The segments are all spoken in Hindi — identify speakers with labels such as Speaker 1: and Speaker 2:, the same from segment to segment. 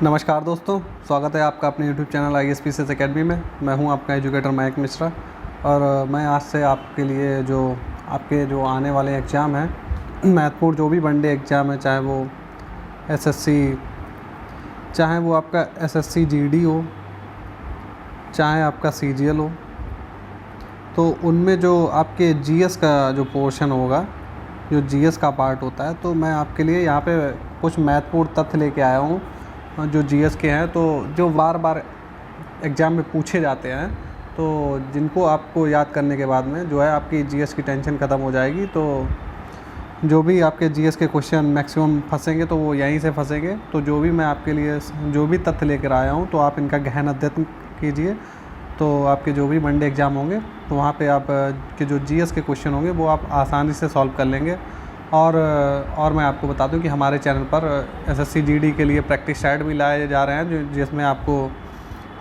Speaker 1: नमस्कार दोस्तों, स्वागत है आपका अपने YouTube चैनल ISPCS अकेडमी में। मैं हूं आपका एजुकेटर मयंक मिश्रा और मैं आज से आपके लिए जो आने वाले एग्ज़ाम हैं, महत्वपूर्ण जो भी वनडे एग्ज़ाम है, चाहे वो SSC, चाहे वो आपका SSC GD हो, चाहे आपका CGL हो, तो उनमें जो आपके GS का जो पोर्शन होगा, जो GS का पार्ट होता है, तो मैं आपके लिए यहाँ पे कुछ महत्वपूर्ण तथ्य लेके आया हूँ जो GS के हैं, तो जो बार बार एग्ज़ाम में पूछे जाते हैं, तो जिनको आपको याद करने के बाद में जो है आपकी GS की टेंशन ख़त्म हो जाएगी। तो जो भी आपके GS के क्वेश्चन मैक्सिमम फंसेंगे तो वो यहीं से फंसेंगे। तो जो भी मैं आपके लिए जो भी तथ्य लेकर आया हूँ, तो आप इनका गहन अध्ययन कीजिए। तो आपके जो भी वनडे एग्ज़ाम होंगे, तो वहाँ पे आप के जो GS के क्वेश्चन होंगे वो आप आसानी से सॉल्व कर लेंगे। और मैं आपको बता दूं कि हमारे चैनल पर SSC GD के लिए प्रैक्टिस साइट भी लाए जा रहे हैं, जिसमें आपको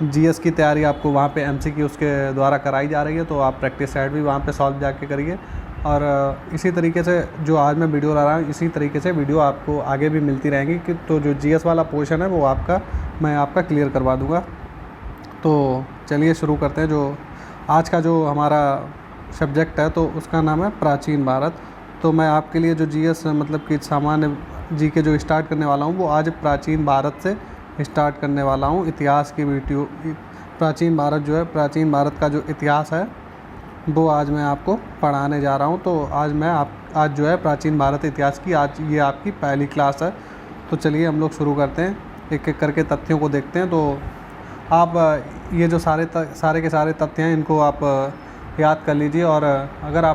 Speaker 1: GS की तैयारी आपको वहाँ पे MCQ के द्वारा कराई जा रही है। तो आप प्रैक्टिस साइट भी वहाँ पे सॉल्व जाके करिए। और इसी तरीके से जो आज मैं वीडियो ला रहा हूँ, इसी तरीके से वीडियो आपको आगे भी मिलती रहेंगी कि तो जो GS वाला पोर्शन है वो मैं आपका क्लियर करवा दूँगा। तो चलिए शुरू करते हैं। जो आज का जो हमारा सब्जेक्ट है, तो उसका नाम है प्राचीन भारत। तो मैं आपके लिए जो GS मतलब कि सामान्य GK जो स्टार्ट करने वाला हूँ, वो आज प्राचीन भारत से स्टार्ट करने वाला हूँ। इतिहास की वीडियो, प्राचीन भारत का जो इतिहास है वो आज मैं आपको पढ़ाने जा रहा हूँ। तो आज जो है प्राचीन भारत इतिहास की आज ये आपकी पहली क्लास है। तो चलिए हम लोग शुरू करते हैं, एक एक करके तथ्यों को देखते हैं। तो आप ये जो सारे के सारे तथ्य हैं, इनको आप याद कर लीजिए। और अगर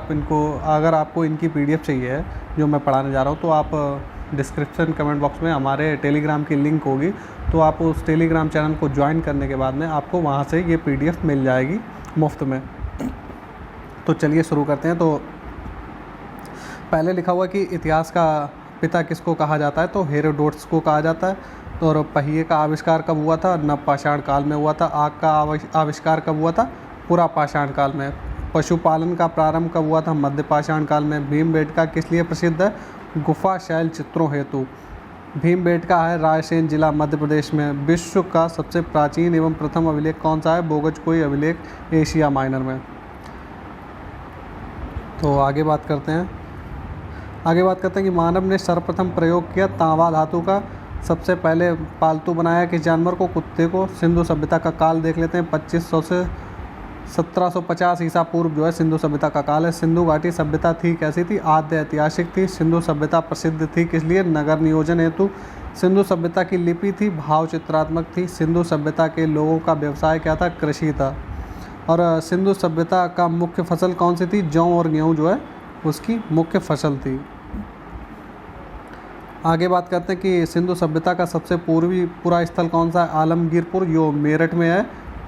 Speaker 1: आपको इनकी PDF चाहिए है जो मैं पढ़ाने जा रहा हूँ, तो आप डिस्क्रिप्शन कमेंट बॉक्स में हमारे टेलीग्राम की लिंक होगी। तो आप उस टेलीग्राम चैनल को ज्वाइन करने के बाद में आपको वहाँ से ये PDF मिल जाएगी मुफ्त में। तो चलिए शुरू करते हैं। तो पहले लिखा हुआ कि इतिहास का पिता किसको कहा जाता है, तो हेरोडोटस को कहा जाता है। और पहिए का आविष्कार कब हुआ था? नवपाषाण काल में हुआ था। आग का आविष्कार कब हुआ था? पुरापाषाण काल में। पशुपालन का प्रारंभ कब हुआ था? मध्यपाषाण काल में। भीमबेटका किस लिए प्रसिद्ध है? गुफा शैल चित्रों हेतु। भीमबेटका है रायसेन जिला मध्य प्रदेश में। विश्व का सबसे प्राचीन एवं प्रथम अभिलेख कौन सा है? बोगजकोई अभिलेख, एशिया माइनर में। तो आगे बात करते हैं कि मानव ने सर्वप्रथम प्रयोग किया तांबा धातु का। सबसे पहले पालतू बनाया किस जानवर को? कुत्ते को। सिंधु सभ्यता का काल देख लेते हैं। 2500 से 1750 ईसा पूर्व जो है सिंधु सभ्यता का काल है। सिंधु घाटी सभ्यता थी कैसी थी? आद्य ऐतिहासिक थी। सिंधु सभ्यता प्रसिद्ध थी किस लिए? नगर नियोजन हेतु। सिंधु सभ्यता की लिपि थी भाव चित्रात्मक थी। सिंधु सभ्यता के लोगों का व्यवसाय क्या था? कृषि था। और सिंधु सभ्यता का मुख्य फसल कौन सी थी? जौ और गेहूँ जो है उसकी मुख्य फसल थी। आगे बात करते हैं कि सिंधु सभ्यता का सबसे पूर्वी पुरा स्थल कौन सा है? आलमगीरपुर, जो मेरठ में है,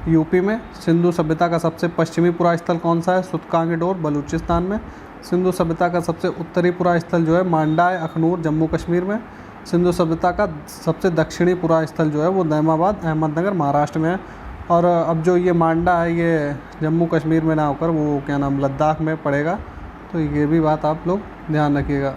Speaker 1: यूपी में। सिंधु सभ्यता का सबसे पश्चिमी पुरा स्थल कौन सा है? सुतकांगडोर, बलूचिस्तान में। सिंधु सभ्यता का सबसे उत्तरी पुरा स्थल जो है मांडा है, अखनूर, जम्मू कश्मीर में। सिंधु सभ्यता का सबसे दक्षिणी पुरा स्थल जो है वो नैमाबाद, अहमदनगर, महाराष्ट्र में है। और अब जो ये मांडा है, ये जम्मू कश्मीर में ना होकर वो क्या नाम लद्दाख में पड़ेगा। तो ये भी बात आप लोग ध्यान रखिएगा।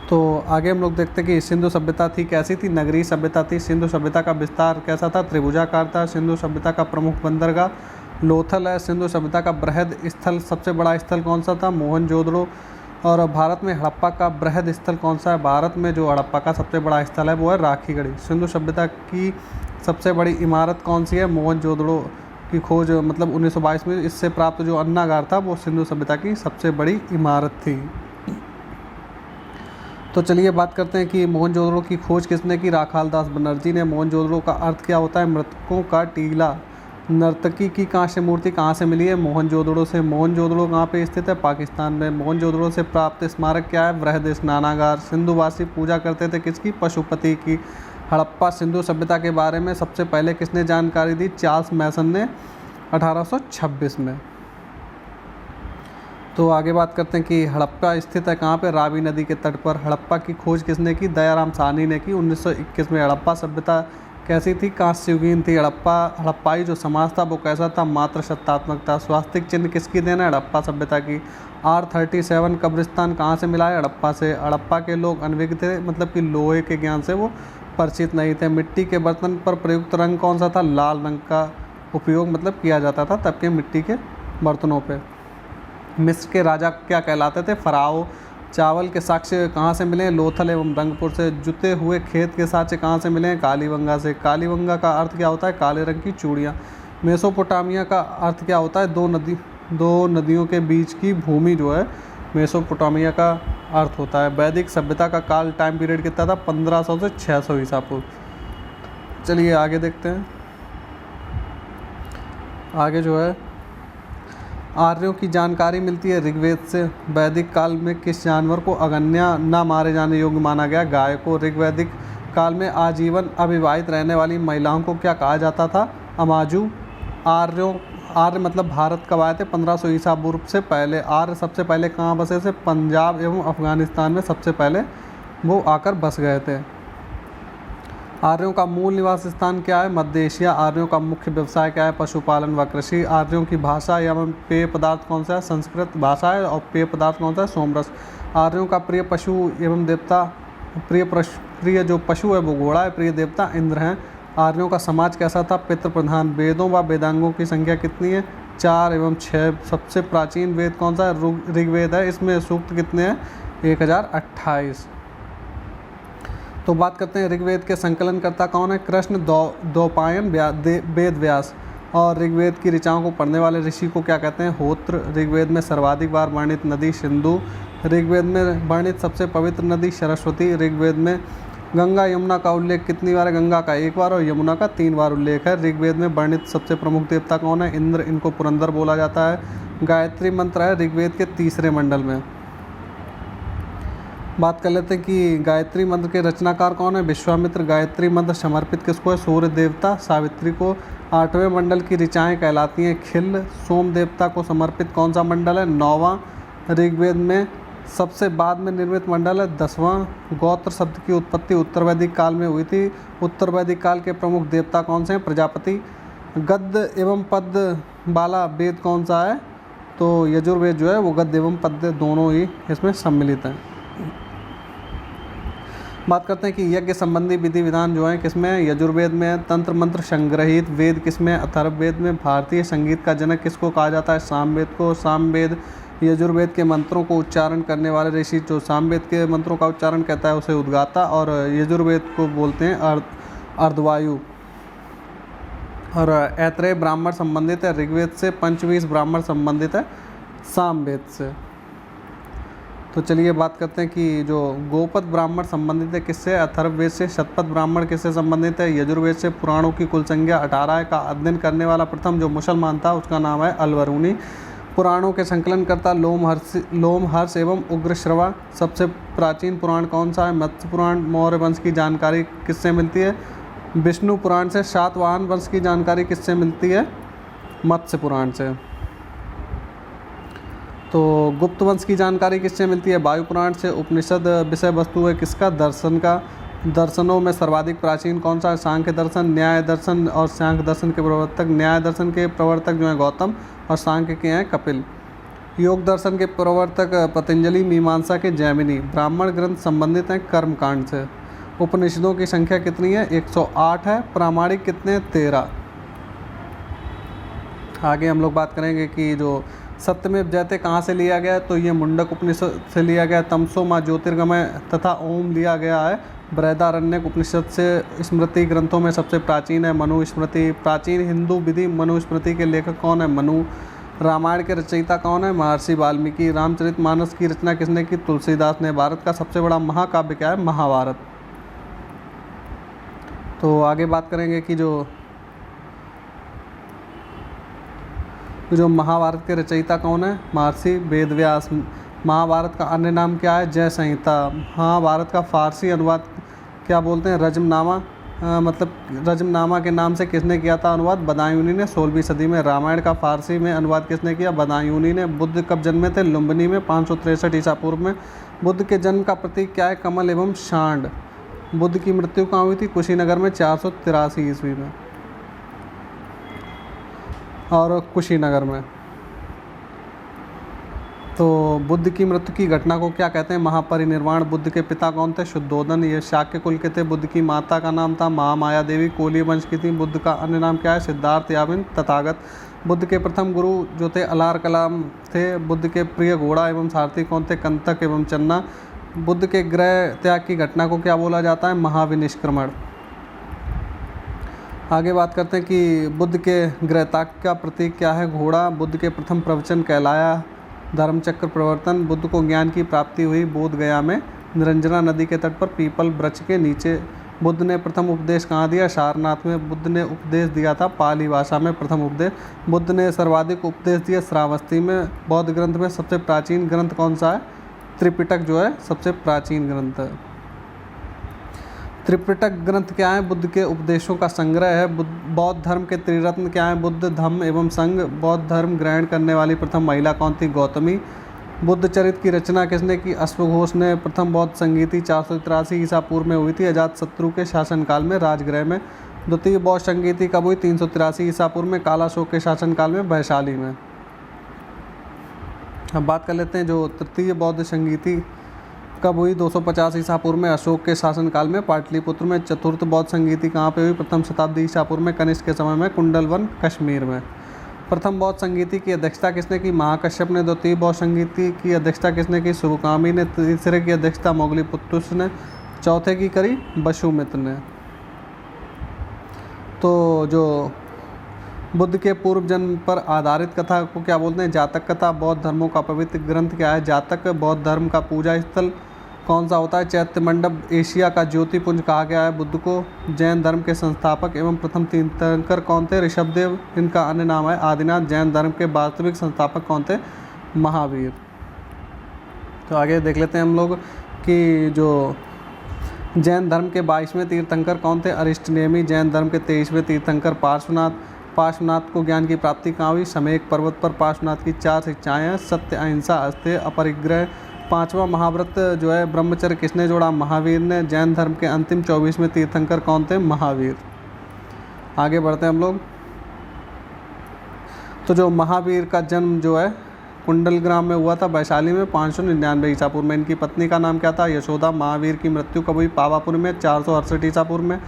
Speaker 1: तो आगे हम लोग देखते हैं कि सिंधु सभ्यता थी कैसी थी? नगरीय सभ्यता थी। सिंधु सभ्यता का विस्तार कैसा था? त्रिभुजाकार था। सिंधु सभ्यता का प्रमुख बंदरगाह लोथल है। सिंधु सभ्यता का बृहद स्थल, सबसे बड़ा स्थल कौन सा था? मोहनजोदड़ो। और भारत में हड़प्पा का बृहद स्थल कौन सा है? भारत में जो हड़प्पा का सबसे बड़ा स्थल है वो है राखीगढ़ी। सिंधु सभ्यता की सबसे बड़ी इमारत कौन सी है? मोहनजोदड़ो की खोज मतलब 1922 में इससे प्राप्त जो अन्नागार था वो सिंधु सभ्यता की सबसे बड़ी इमारत थी। तो चलिए बात करते हैं कि मोहनजोदड़ो की खोज किसने की? राखालदास बनर्जी ने। मोहनजोदड़ो का अर्थ क्या होता है? मृतकों का टीला। नर्तकी की कांस्य मूर्ति कहाँ से मिली है? मोहनजोदड़ो से। मोहनजोदड़ो कहाँ पे स्थित है? पाकिस्तान में। मोहनजोदड़ो से प्राप्त स्मारक क्या है? बृहद स्नानागार। सिंधुवासी पूजा करते थे किसकी? पशुपति की। हड़प्पा सिंधु सभ्यता के बारे में सबसे पहले किसने जानकारी दी? चार्ल्स मैसन ने 1826 में। तो आगे बात करते हैं कि हड़प्पा स्थित है कहाँ पे? रावी नदी के तट पर। हड़प्पा की खोज किसने की? दयाराम साहनी ने की 1921 में। हड़प्पा सभ्यता कैसी थी? कांस्ययुगीन थी। हड़प्पाई जो समाज था वो कैसा था? मात्र सत्तात्मक था। स्वास्तिक चिन्ह किसकी देन है? हड़प्पा सभ्यता की। R37 कब्रिस्तान कहाँ से मिला है? हड़प्पा से। हड़प्पा के लोग अनभिज्ञ थे, मतलब कि लोहे के ज्ञान से वो परिचित नहीं थे। मिट्टी के बर्तन पर प्रयुक्त रंग कौन सा था? लाल रंग का उपयोग मतलब किया जाता था तब के मिट्टी के बर्तनों पे। मिस्र के राजा क्या कहलाते थे? फराओ। चावल के साक्ष्य कहाँ से मिले? लोथल एवं रंगपुर से। जुते हुए खेत के साक्ष्य कहाँ से मिले? कालीबंगा से। कालीबंगा का अर्थ क्या होता है? काले रंग की चूड़ियाँ। मेसोपोटामिया का अर्थ क्या होता है? दो नदियों के बीच की भूमि जो है मेसोपोटामिया का अर्थ होता है। वैदिक सभ्यता का काल टाइम पीरियड कितना था? 1500 से 600 ईसा पूर्व। चलिए आगे देखते हैं। आगे जो है आर्यों की जानकारी मिलती है ऋग्वेद से। वैदिक काल में किस जानवर को अगन्या न मारे जाने योग्य माना गया? गाय को। ऋग्वैदिक काल में आजीवन अविवाहित रहने वाली महिलाओं को क्या कहा जाता था? अमाजू। आर्य मतलब भारत कब आए थे? 1500 ईसा पूर्व से पहले। आर्य सबसे पहले कहाँ बसे थे? पंजाब एवं अफगानिस्तान में सबसे पहले वो आकर बस गए थे। आर्यों का मूल निवास स्थान क्या है? मध्य एशिया। आर्यों का मुख्य व्यवसाय क्या है? पशुपालन व कृषि। आर्यों की भाषा एवं पेय पदार्थ कौन सा है? संस्कृत भाषा है। और पेय पदार्थ कौन सा है? सोमरस। आर्यों का प्रिय पशु एवं देवता प्रिय जो पशु है वो घोड़ा है। प्रिय देवता इंद्र हैं। आर्यों का समाज कैसा था? पितृ प्रधान। वेदों व वेदांगों की संख्या कितनी है? 4 एवं 6। सबसे प्राचीन वेद कौन सा है? ऋग्वेद है। इसमें सूक्त कितने हैं? 1028। तो बात करते हैं ऋग्वेद के संकलनकर्ता कौन है? कृष्ण द्वैपायन वेद व्यास। और ऋग्वेद की ऋचाओं को पढ़ने वाले ऋषि को क्या कहते हैं? होत्र। ऋग्वेद में सर्वाधिक बार वर्णित नदी सिंधु। ऋग्वेद में वर्णित सबसे पवित्र नदी सरस्वती। ऋग्वेद में गंगा यमुना का उल्लेख कितनी बार है? गंगा का 1 बार और यमुना का 3 बार उल्लेख है। ऋग्वेद में वर्णित सबसे प्रमुख देवता कौन है? इंद्र। इनको पुरंदर बोला जाता है। गायत्री मंत्र है ऋग्वेद के 3रे मंडल में। बात कर लेते हैं कि गायत्री मंत्र के रचनाकार कौन है? विश्वामित्र। गायत्री मंत्र समर्पित किसको है? सूर्य देवता। सावित्री को। 8वें मंडल की ऋचाएँ कहलाती हैं खिल। सोम देवता को समर्पित कौन सा मंडल है? 9वां। ऋग्वेद में सबसे बाद में निर्मित मंडल है 10वां। गोत्र शब्द की उत्पत्ति उत्तर वैदिक काल में हुई थी। उत्तर वैदिक काल के प्रमुख देवता कौन से हैं? प्रजापति। गद्य एवं पद्य वाला वेद कौन सा है? तो यजुर्वेद जो है वो गद्य एवं पद्य दोनों ही इसमें सम्मिलित हैं। बात करते हैं कि यज्ञ संबंधी विधि विधान जो है किसमें है? यजुर्वेद में। तंत्र मंत्र संग्रहित वेद किसमें? अथर्ववेद में। भारतीय संगीत का जनक किसको कहा जाता है? सामवेद को। सामवेद यजुर्वेद के मंत्रों को उच्चारण करने वाले ऋषि जो सामवेद के मंत्रों का उच्चारण कहता है उसे उद्गाता, और यजुर्वेद को बोलते हैं अर्धवायु। और ऐत्रेय ब्राह्मण संबंधित है ऋग्वेद से। पंचवीस ब्राह्मण संबंधित है सामवेद से। तो चलिए बात करते हैं कि जो गोपद ब्राह्मण संबंधित है किससे? अथर्ववेद से। शतपथ ब्राह्मण किससे संबंधित है? यजुर्वेद से। पुराणों की कुल संख्या 18 का अध्ययन करने वाला प्रथम जो मुसलमान था उसका नाम है अल-बरूनी। पुराणों के संकलनकर्ता लोमहर्ष एवं उग्रश्रवा। सबसे प्राचीन पुराण कौन सा है? मत्स्य पुराण। मौर्य वंश की जानकारी किससे मिलती है? विष्णु पुराण से। सातवाहन वंश की जानकारी किससे मिलती है? मत्स्य पुराण से। तो गुप्त वंश की जानकारी किससे मिलती है? वायु पुराण से। उपनिषद विषय वस्तु है किसका? दर्शन का। दर्शनों में सर्वाधिक प्राचीन कौन सा है? सांख्य दर्शन। न्याय दर्शन और सांख्य दर्शन के प्रवर्तक, न्याय दर्शन के प्रवर्तक जो हैं गौतम, और सांख्य के हैं कपिल। योग दर्शन के प्रवर्तक पतंजलि। मीमांसा के जैमिनी। ब्राह्मण ग्रंथ संबंधित हैं कर्मकांड से। उपनिषदों की संख्या कितनी है? 108 है। प्रामाणिक कितने? 13। आगे हम लोग बात करेंगे कि जो सत्यमेव जयते कहाँ से लिया गया है? तो ये मुंडक उपनिषद से लिया गया। तमसो माँ ज्योतिर्गमय तथा ओम लिया गया है बृहदारण्यक उपनिषद से। स्मृति ग्रंथों में सबसे प्राचीन है मनुस्मृति। प्राचीन हिंदू विधि मनुस्मृति के लेखक कौन है? मनु। रामायण के रचयिता कौन है? महर्षि वाल्मीकि। रामचरितमानस की रचना किसने की? तुलसीदास ने। भारत का सबसे बड़ा महाकाव्य क्या है? महाभारत। तो आगे बात करेंगे कि जो महाभारत के रचयिता कौन है? महर्षि वेदव्यास। महाभारत का अन्य नाम क्या है? जय संहिता। महाभारत का फारसी अनुवाद क्या बोलते हैं? रजमनामा। मतलब रजमनामा के नाम से किसने किया था अनुवाद? बदायूनी ने 16वीं सदी में। रामायण का फारसी में अनुवाद किसने किया? बदायूनी ने। बुद्ध कब जन्मे थे? लुम्बिनी में 563 ईसा पूर्व में। बुद्ध के जन्म का प्रतीक क्या है? कमल एवं सांड। बुद्ध की मृत्यु कहाँ हुई थी? कुशीनगर में 483 ईस्वी में, और कुशीनगर में। तो बुद्ध की मृत्यु की घटना को क्या कहते हैं? महापरिनिर्वाण। बुद्ध के पिता कौन थे? शुद्धोधन। ये शाक्य कुल के थे। बुद्ध की माता का नाम था महामाया देवी, कोली वंश की थी। बुद्ध का अन्य नाम क्या है? सिद्धार्थ याविन तथागत। बुद्ध के प्रथम गुरु जो थे अलार कलाम थे। बुद्ध के प्रिय घोड़ा एवं सारथी कौन थे? कंतक एवं चन्ना। बुद्ध के गृह त्याग की घटना को क्या बोला जाता है? महाविनिष्क्रमण। आगे बात करते हैं कि बुद्ध के गृह त्याग का प्रतीक क्या है? घोड़ा। बुद्ध के प्रथम प्रवचन कहलाया धर्मचक्र प्रवर्तन। बुद्ध को ज्ञान की प्राप्ति हुई बोध गया में, निरंजना नदी के तट पर पीपल वृक्ष के नीचे। बुद्ध ने प्रथम उपदेश कहाँ दिया? सारनाथ में। बुद्ध ने उपदेश दिया था पाली भाषा में, प्रथम उपदेश। बुद्ध ने सर्वाधिक उपदेश दिया श्रावस्ती में। बौद्ध ग्रंथ में सबसे प्राचीन ग्रंथ कौन सा है? त्रिपिटक जो है सबसे प्राचीन ग्रंथ है। त्रिपिटक ग्रंथ क्या है? बुद्ध के उपदेशों का संग्रह है। बौद्ध धर्म के त्रिरत्न क्या है? बुद्ध, धम्म एवं संघ। बौद्ध धर्म ग्रहण करने वाली प्रथम महिला कौन थी? गौतमी। बुद्ध चरित्र की रचना किसने की? अश्वघोष ने। प्रथम बौद्ध संगीति 483 ईसा पूर्व में हुई थी, अजातशत्रु के शासनकाल में, राजगृह में। द्वितीय बौद्ध संगीति कब हुई? 383 ईसा पूर्व में, कालाशोक के शासनकाल में, वैशाली में। अब बात कर लेते हैं जो तृतीय बौद्ध संगीति कब हुई? 250 ईसा पूर्व में, अशोक के शासनकाल में, पाटलिपुत्र में। चतुर्थ बौद्ध संगीति कहाँ पे हुई? प्रथम शताब्दी ईसा पूर्व में, कनिष्क के समय में, कुंडलवन कश्मीर में। प्रथम बौद्ध संगीति की अध्यक्षता किसने की? महाकश्यप ने। द्वितीय बौद्ध संगीति की अध्यक्षता किसने की? शुभकामी ने। तीसरे की अध्यक्षता मोगलीपुत्तुस ने। चौथे की करी वसुमित्र ने। तो जो बुद्ध के पूर्व जन्म पर आधारित कथा को क्या बोलते हैं? जातक कथा। बौद्ध धर्मों का पवित्र ग्रंथ क्या है? जातक। बौद्ध धर्म का पूजा स्थल कौन सा होता है? चैत्य मंडप। एशिया का ज्योतिपुंज कहा गया है बुद्ध को। जैन धर्म के संस्थापक एवं प्रथम तीर्थंकर कौन थे? ऋषभदेव। इनका अन्य नाम है आदिनाथ। जैन धर्म के वास्तविक संस्थापक कौन थे? महावीर। तो आगे देख लेते हैं हम लोग कि जो जैन धर्म के 22वें तीर्थंकर कौन थे? अरिष्टनेमी। जैन धर्म के 23वें तीर्थंकर पार्श्वनाथ। पार्श्वनाथ को ज्ञान की प्राप्ति कहाँ हुई? समेक पर्वत पर। पार्श्वनाथ की 4 शिक्षाएं हैं: सत्य, अहिंसा, अस्तेय, अपरिग्रह। 5वां महाव्रत जो है ब्रह्मचर्य किसने जोड़ा? महावीर ने। जैन धर्म के अंतिम 24वें तीर्थंकर कौन थे? महावीर। आगे बढ़ते हैं हम लोग। तो जो महावीर का जन्म जो है कुंडल ग्राम में हुआ था, वैशाली में, 599 ईसा पूर्व में। इनकी पत्नी का नाम क्या था? यशोदा। महावीर की मृत्यु कब हुई? पावापुर में, 468 ईसा पूर्व में।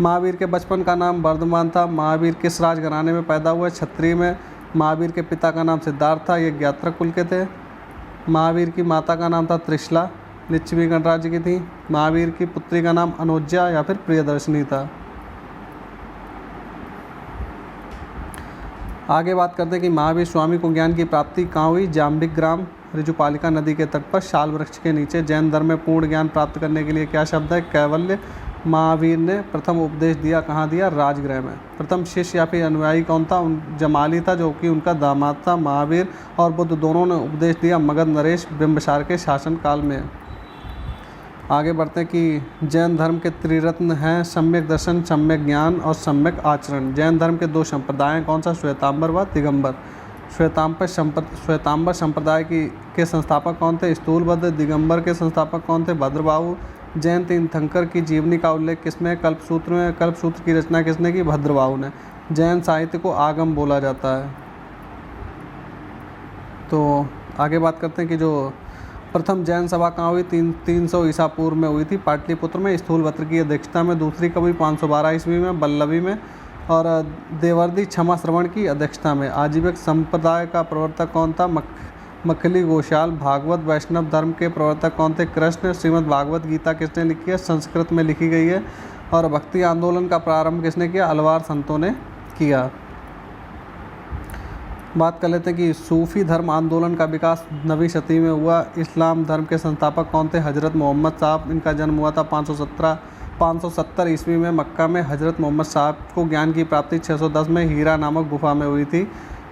Speaker 1: महावीर के बचपन का नाम वर्धमान था। महावीर किस राजघराने में पैदा हुए? क्षत्रिय में। महावीर के पिता का नाम सिद्धार्थ था, ये ज्ञात्रक कुल के थे। महावीर की माता का नाम था त्रिशला, लिच्छवी गणराज्य की थी। महावीर की पुत्री का नाम अनुज्जा या फिर प्रियदर्शनी था। आगे बात करते हैं कि महावीर स्वामी को ज्ञान की प्राप्ति कहाँ हुई? जाम्बिक ग्राम, ऋजुपालिका नदी के तट पर, शाल वृक्ष के नीचे। जैन धर्म में पूर्ण ज्ञान प्राप्त करने के लिए क्या शब्द है? कैवल्य। महावीर ने प्रथम उपदेश दिया कहाँ दिया? राजगृह में। प्रथम शिष्य या फिर अनुयायी कौन था? जमाली था, जो कि उनका दामाद था। महावीर और बुद्ध दोनों ने उपदेश दिया मगध नरेश बिंबिसार के शासनकाल में। आगे बढ़ते हैं कि जैन धर्म के त्रिरत्न हैं सम्यक दर्शन, सम्यक ज्ञान और सम्यक आचरण। जैन धर्म के 2 संप्रदाय कौन सा? श्वेतांबर व दिगंबर। श्वेतांबर संप्रदाय के संस्थापक कौन थे? स्थूलभद्र। दिगंबर के संस्थापक कौन थे? भद्रबाहु। जैन तीर्थंकर की जीवनी का उल्लेख किसमें? कल्पसूत्र में। कल्पसूत्र की रचना किसने की? भद्रबाहु ने। जैन साहित्य को आगम बोला जाता है। तो आगे बात करते हैं कि जो प्रथम जैन सभा कहाँ हुई? 300 ईसा पूर्व में हुई थी, पाटलिपुत्र में, स्थूलभद्र की अध्यक्षता में। दूसरी कब हुई? 512 ईस्वी में, बल्लभी में। और देवर्दी क्षमा श्रवण की अध्यक्षता में। आजीविक संप्रदाय का प्रवर्तक कौन था? मखली घोषाल। भागवत वैष्णव धर्म के प्रवर्तक कौन थे? कृष्ण। श्रीमद् भागवत गीता किसने लिखी है? संस्कृत में लिखी गई है। और भक्ति आंदोलन का प्रारंभ किसने किया? अलवार संतों ने किया। बात कर लेते हैं कि सूफी धर्म आंदोलन का विकास 9वीं शताब्दी में हुआ। इस्लाम धर्म के संस्थापक कौन थे? हजरत मोहम्मद साहब। इनका जन्म हुआ था 570 ईस्वी में मक्का में। हजरत मोहम्मद साहब को ज्ञान की प्राप्ति 610 में हीरा नामक गुफा में हुई थी।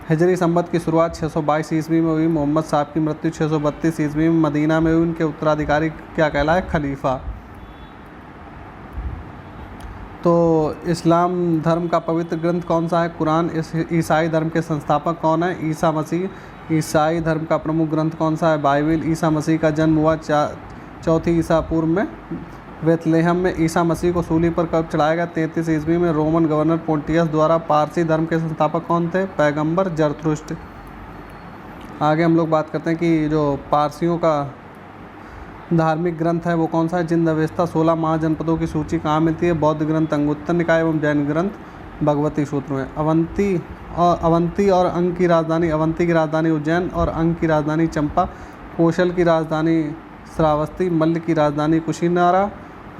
Speaker 1: हिजरी संवत की शुरुआत 622 ईस्वी में हुई। मोहम्मद साहब की मृत्यु 632 ईस्वी में मदीना में हुई। उनके उत्तराधिकारी क्या कहलाए? खलीफा। तो इस्लाम धर्म का पवित्र ग्रंथ कौन सा है? कुरान। ईसाई धर्म के संस्थापक कौन है? ईसा मसीह। ईसाई धर्म का प्रमुख ग्रंथ कौन सा है? बाइबिल। ईसा मसीह का जन्म हुआ 4 ईसा पूर्व में बेथलेहम में ईसा मसीह को सूली पर कब चढ़ाया गया? 33 ईस्वी में। रोमन गवर्नर पोंटियस द्वारा पारसी धर्म के संस्थापक कौन थे? पैगंबर जरथुष्ट्र। आगे हम लोग बात करते हैं कि जो पारसियों का धार्मिक ग्रंथ है वो कौन सा है? जिंद अवेस्ता। 16 महाजनपदों की सूची कहाँ मिलती है? बौद्ध ग्रंथ अंगुत्तर निकाय एवं जैन ग्रंथ भगवती सूत्र में। अवंती और अंग की राजधानी, अवंती की राजधानी उज्जैन और अंग की राजधानी चंपा। कौशल की राजधानी श्रावस्ती। मल्ल की राजधानी कुशीनारा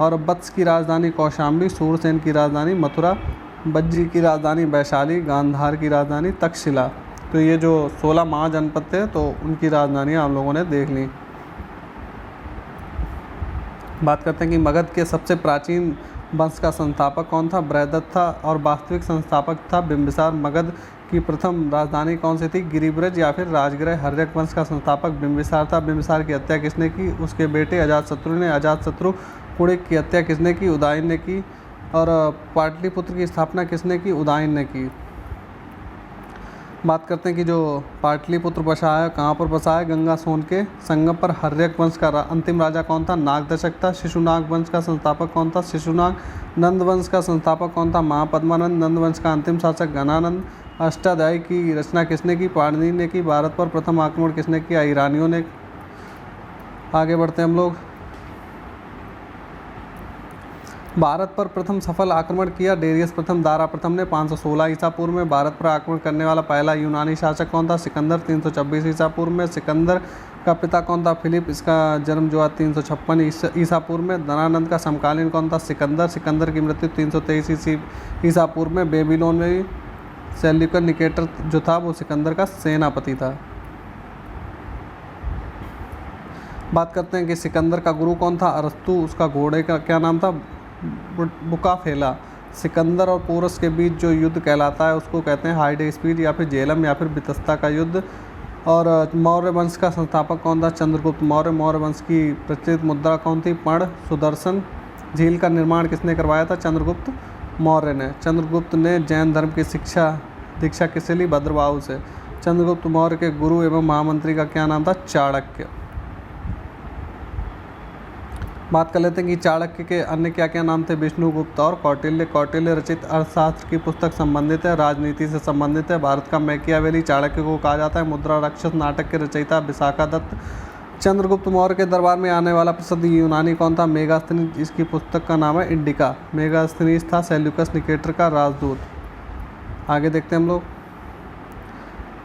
Speaker 1: और वत्स की राजधानी कौशाम्बी। सूरसेन की राजधानी मथुरा। बज्जी की राजधानी वैशाली। गांधार की राजधानी तक्षशिला। तो ये जो 16 महाजनपद थे तो उनकी राजधानियाँ हम लोगों ने देख ली। बात करते हैं कि मगध के सबसे प्राचीन वंश का संस्थापक कौन था? बृहदत्त था और वास्तविक संस्थापक था बिंबिसार। मगध की प्रथम राजधानी कौन सी थी? गिरिब्रज या फिर राजगृह। हर्यक वंश का संस्थापक बिंबिसार था। बिंबिसार की हत्या किसने की? उसके बेटे अजातशत्रु ने। अजातशत्रु कुणिक की हत्या किसने की? उदयन ने की। और पाटलिपुत्र की स्थापना किसने की? उदयन ने की। बात करते हैं कि जो पाटलिपुत्र बसा है कहाँ पर बसा है? गंगा सोन के संगम पर। हर्यक वंश का अंतिम राजा कौन था? नागदशक था। शिशुनाग वंश का संस्थापक कौन था? शिशुनाग। नंद वंश का संस्थापक कौन था? महापद्मानंद। नंद वंश का अंतिम शासक घनानंद। अष्टाध्यायी की रचना किसने की? पाणिनि ने की। भारत पर प्रथम आक्रमण किसने किया? ईरानियों ने। आगे बढ़ते हैं हम लोग। भारत पर प्रथम सफल आक्रमण किया डेरियस प्रथम, दारा प्रथम ने 516 ईसा पूर्व में। भारत पर आक्रमण करने वाला पहला यूनानी शासक कौन था? सिकंदर 326 ईसा पूर्व में। सिकंदर का पिता कौन था? फिलिप। इसका जन्म जो है 356 ईसा पूर्व में। धनानंद का समकालीन कौन था? सिकंदर। सिकंदर की मृत्यु 323 ईसा पूर्व में। बेबीलोन में सेल्यूकस निकेटर जो था वो सिकंदर का सेनापति था। बात करते हैं कि सिकंदर का गुरु कौन था? अरस्तु। उसका घोड़े का क्या नाम था? बुकाफेला। सिकंदर और पोरस के बीच जो युद्ध कहलाता है उसको कहते हैं हाइडेस्पीड या फिर झेलम या फिर बितस्ता का युद्ध। और मौर्य वंश का संस्थापक कौन था? चंद्रगुप्त मौर्य। मौर्य वंश की प्रचलित मुद्रा कौन थी? पर्ण। सुदर्शन। झील का निर्माण किसने करवाया था? चंद्रगुप्त मौर्य ने। चंद्रगुप्त ने जैन धर्म की दीक्षा किससे ली? भद्रबाहु से। चंद्रगुप्त मौर्य के गुरु एवं महामंत्री का क्या नाम था? चाणक्य। बात कर लेते हैं कि चाणक्य के अन्य क्या क्या नाम थे? विष्णुगुप्त और कौटिल्य। कौटिल्य रचित अर्थशास्त्र की पुस्तक संबंधित है, राजनीति से संबंधित है। भारत का मैकियावेली चाणक्य को कहा जाता है। मुद्रा राक्षस नाटक के रचयिता विशाखा दत्त। चंद्रगुप्त मौर्य के दरबार में आने वाला प्रसिद्ध यूनानी कौन था? मेगास्थनीज। इसकी पुस्तक का नाम है इंडिका। मेगास्थनीज था सेल्यूकस निकेटर का राजदूत। आगे देखते हैं हम लोग।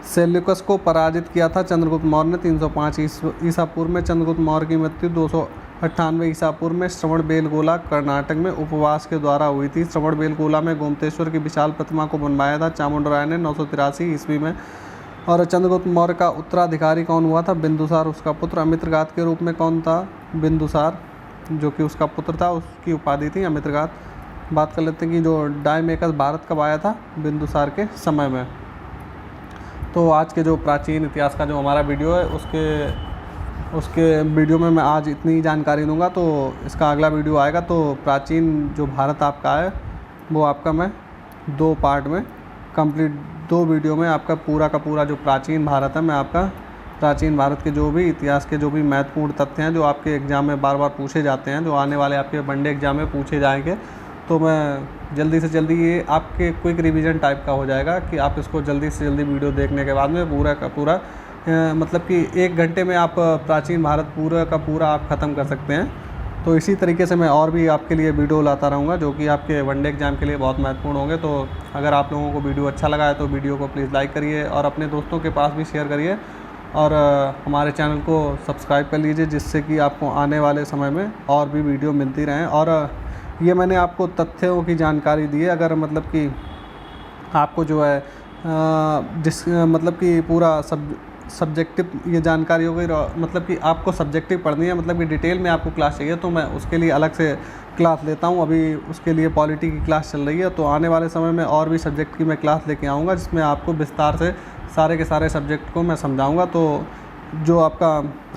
Speaker 1: सेल्यूकस को पराजित किया था चंद्रगुप्त मौर्य ने 305 ईसा पूर्व में। चंद्रगुप्त मौर्य की मृत्यु 298 ईसा पूर्व में श्रवणबेलगोला कर्नाटक में उपवास के द्वारा हुई थी। श्रवणबेलगोला में गोमतेश्वर की विशाल प्रतिमा को बनवाया था चामुंडराय ने 983 ईस्वी में। और चंद्रगुप्त मौर्य का उत्तराधिकारी कौन हुआ था? बिंदुसार। उसका पुत्र अमित्रघात के रूप में कौन था? बिंदुसार जो कि उसका पुत्र था, उसकी उपाधि थी अमित्रघात। बात कर लेते हैं कि जो डायमेकस भारत कब आया था? बिंदुसार के समय में। तो आज के जो प्राचीन इतिहास का जो हमारा वीडियो है उसके वीडियो में मैं आज इतनी जानकारी दूंगा। तो इसका अगला वीडियो आएगा तो प्राचीन जो भारत आपका है वो आपका मैं 2 पार्ट में कंप्लीट 2 वीडियो में आपका पूरा का पूरा जो प्राचीन भारत है मैं आपका प्राचीन भारत के जो भी इतिहास के जो भी महत्वपूर्ण तथ्य हैं जो आपके एग्ज़ाम में बार बार पूछे जाते हैं, जो आने वाले आपके वनडे एग्ज़ाम में पूछे जाएंगे, तो मैं जल्दी से जल्दी ये आपके क्विक रिवीजन टाइप का हो जाएगा कि आप इसको जल्दी से जल्दी वीडियो देखने के बाद में पूरा का पूरा मतलब कि 1 घंटे में आप प्राचीन भारत पूरा का पूरा आप ख़त्म कर सकते हैं। तो इसी तरीके से मैं और भी आपके लिए वीडियो लाता रहूँगा जो कि आपके वनडे एग्ज़ाम के लिए बहुत महत्वपूर्ण होंगे। तो अगर आप लोगों को वीडियो अच्छा लगा है तो वीडियो को प्लीज़ लाइक करिए और अपने दोस्तों के पास भी शेयर करिए और हमारे चैनल को सब्सक्राइब कर लीजिए जिससे कि आपको आने वाले समय में और भी वीडियो मिलती रहें। और ये मैंने आपको तथ्यों की जानकारी दी है। अगर मतलब कि आपको जो है मतलब कि पूरा सब्जेक्टिव ये जानकारी हो गई, मतलब कि आपको सब्जेक्टिव पढ़नी है, मतलब कि डिटेल में आपको क्लास चाहिए तो मैं उसके लिए अलग से क्लास लेता हूँ। अभी उसके लिए पॉलिटी की क्लास चल रही है, तो आने वाले समय में और भी सब्जेक्ट की मैं क्लास लेके आऊँगा जिसमें आपको विस्तार से सारे के सारे सब्जेक्ट को मैं समझाऊँगा। तो जो आपका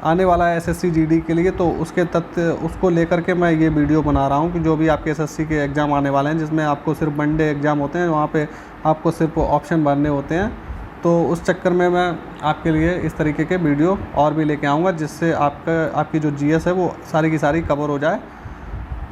Speaker 1: आने वाला है SSC GD के लिए तो उसके तथ्य उसको लेकर के मैं ये वीडियो बना रहा हूँ कि जो भी आपके SSC के एग्ज़ाम आने वाले हैं जिसमें आपको सिर्फ वनडे एग्ज़ाम होते हैं, वहाँ पे आपको सिर्फ ऑप्शन भरने होते हैं। तो उस चक्कर में मैं आपके लिए इस तरीके के वीडियो और भी लेके आऊँगा जिससे आपकी जो GS है वो सारी की सारी कवर हो जाए।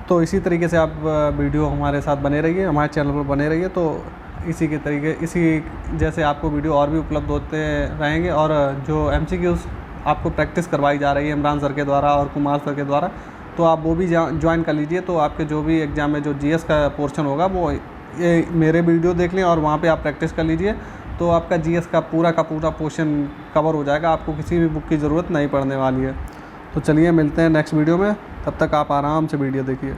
Speaker 1: तो इसी तरीके से आप वीडियो हमारे साथ बने रहिए, हमारे चैनल पर बने रहिए। तो इसी जैसे आपको वीडियो और भी उपलब्ध होते रहेंगे। और जो MCQs आपको प्रैक्टिस करवाई जा रही है इमरान सर के द्वारा और कुमार सर के द्वारा, तो आप वो भी ज्वाइन कर लीजिए। तो आपके जो भी एग्ज़ाम में जो GS का पोर्शन होगा वो ये मेरे वीडियो देख लें और वहाँ पे आप प्रैक्टिस कर लीजिए। तो आपका GS का पूरा पोर्शन कवर हो जाएगा, आपको किसी भी बुक की ज़रूरत नहीं पड़ने वाली है। तो चलिए मिलते हैं नेक्स्ट वीडियो में, तब तक आप आराम से वीडियो देखिए।